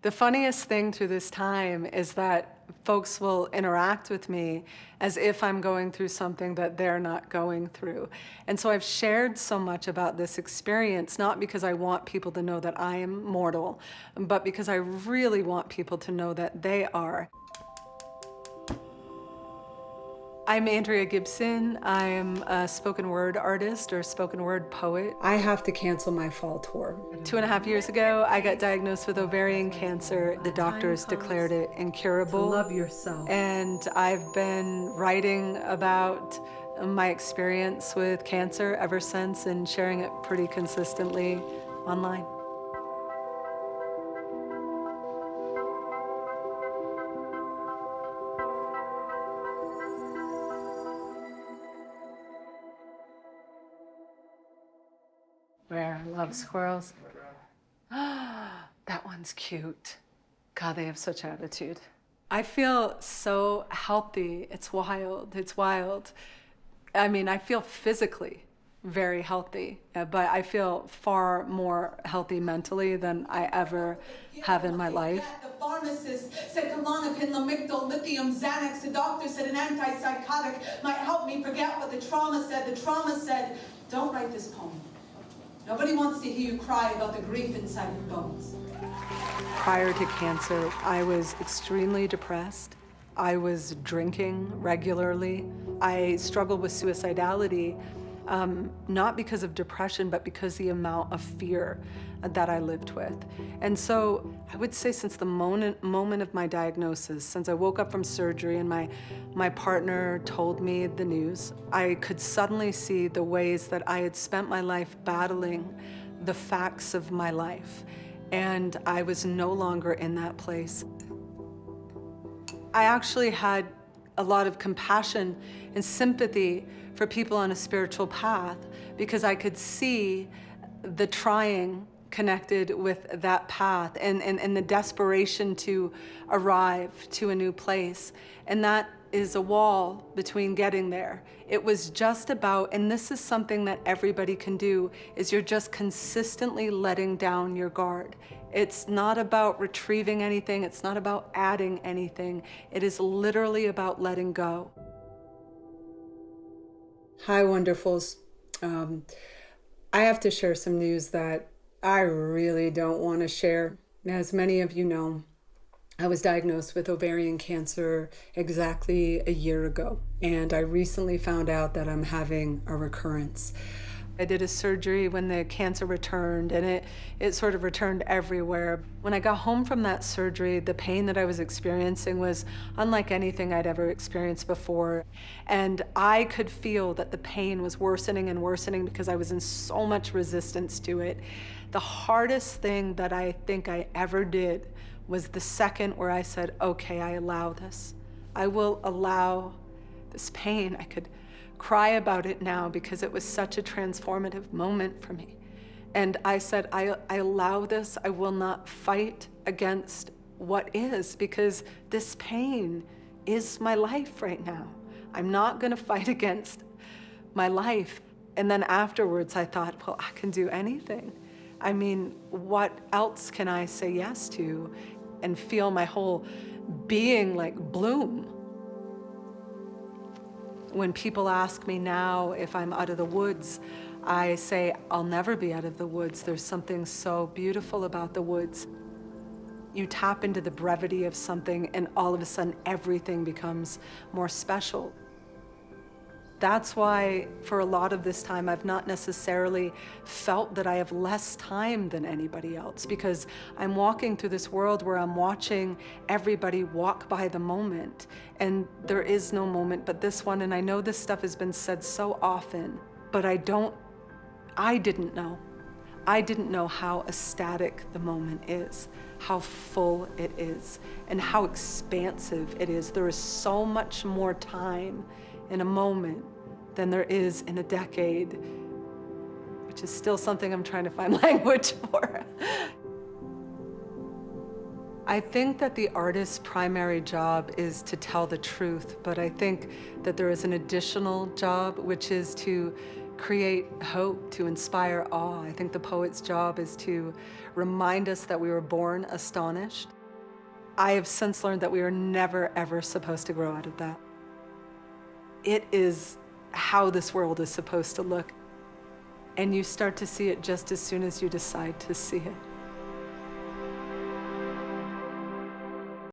The funniest thing through this time is that folks will interact with me as if I'm going through something that they're not going through. And so I've shared so much about this experience, not because I want people to know that I am mortal, but because I really want people to know that they are. I'm Andrea Gibson. I am a spoken word artist or spoken word poet. I have to cancel my fall tour. 2.5 years ago, I got diagnosed with ovarian cancer. The doctors declared it incurable. Love yourself. And I've been writing about my experience with cancer ever since and sharing it pretty consistently online. Where I love squirrels. That one's cute. God, they have such attitude. I feel so healthy. It's wild. It's wild. I mean, I feel physically very healthy, but I feel far more healthy mentally than I ever have in my life. The pharmacist said Klonopin, Lamictal, lithium, Xanax. The doctor said an antipsychotic might help me forget what the trauma said. The trauma said, don't write this poem. Nobody wants to hear you cry about the grief inside your bones. Prior to cancer, I was extremely depressed. I was drinking regularly. I struggled with suicidality, not because of depression, but because the amount of fear that I lived with. And so I would say since the moment of my diagnosis, since I woke up from surgery and my partner told me the news, I could suddenly see the ways that I had spent my life battling the facts of my life. And I was no longer in that place. I actually had a lot of compassion and sympathy for people on a spiritual path because I could see the trying connected with that path and the desperation to arrive to a new place. And that is a wall between getting there. It was just about, and this is something that everybody can do, is you're just consistently letting down your guard. It's not about retrieving anything. It's not about adding anything. It is literally about letting go. Hi, wonderfuls. I have to share some news that I really don't want to share. As many of you know, I was diagnosed with ovarian cancer exactly a year ago, and I recently found out that I'm having a recurrence. I did a surgery when the cancer returned, and it sort of returned everywhere. When I got home from that surgery, the pain that I was experiencing was unlike anything I'd ever experienced before. And I could feel that the pain was worsening and worsening because I was in so much resistance to it. The hardest thing that I think I ever did was the second where I said, okay, I allow this. I will allow this pain. I could cry about it now because it was such a transformative moment for me. And I said, I allow this. I will not fight against what is, because this pain is my life right now. I'm not gonna fight against my life. And then afterwards I thought, well, I can do anything. I mean, what else can I say yes to and feel my whole being like bloom? When people ask me now if I'm out of the woods, I say, I'll never be out of the woods. There's something so beautiful about the woods. You tap into the brevity of something and all of a sudden everything becomes more special. That's why for a lot of this time, I've not necessarily felt that I have less time than anybody else, because I'm walking through this world where I'm watching everybody walk by the moment, and there is no moment but this one. And I know this stuff has been said so often, but I didn't know. I didn't know how ecstatic the moment is, how full it is, and how expansive it is. There is so much more time in a moment than there is in a decade, which is still something I'm trying to find language for. I think that the artist's primary job is to tell the truth, but I think that there is an additional job, which is to create hope, to inspire awe. I think the poet's job is to remind us that we were born astonished. I have since learned that we are never, ever supposed to grow out of that. It is how this world is supposed to look. And you start to see it just as soon as you decide to see it.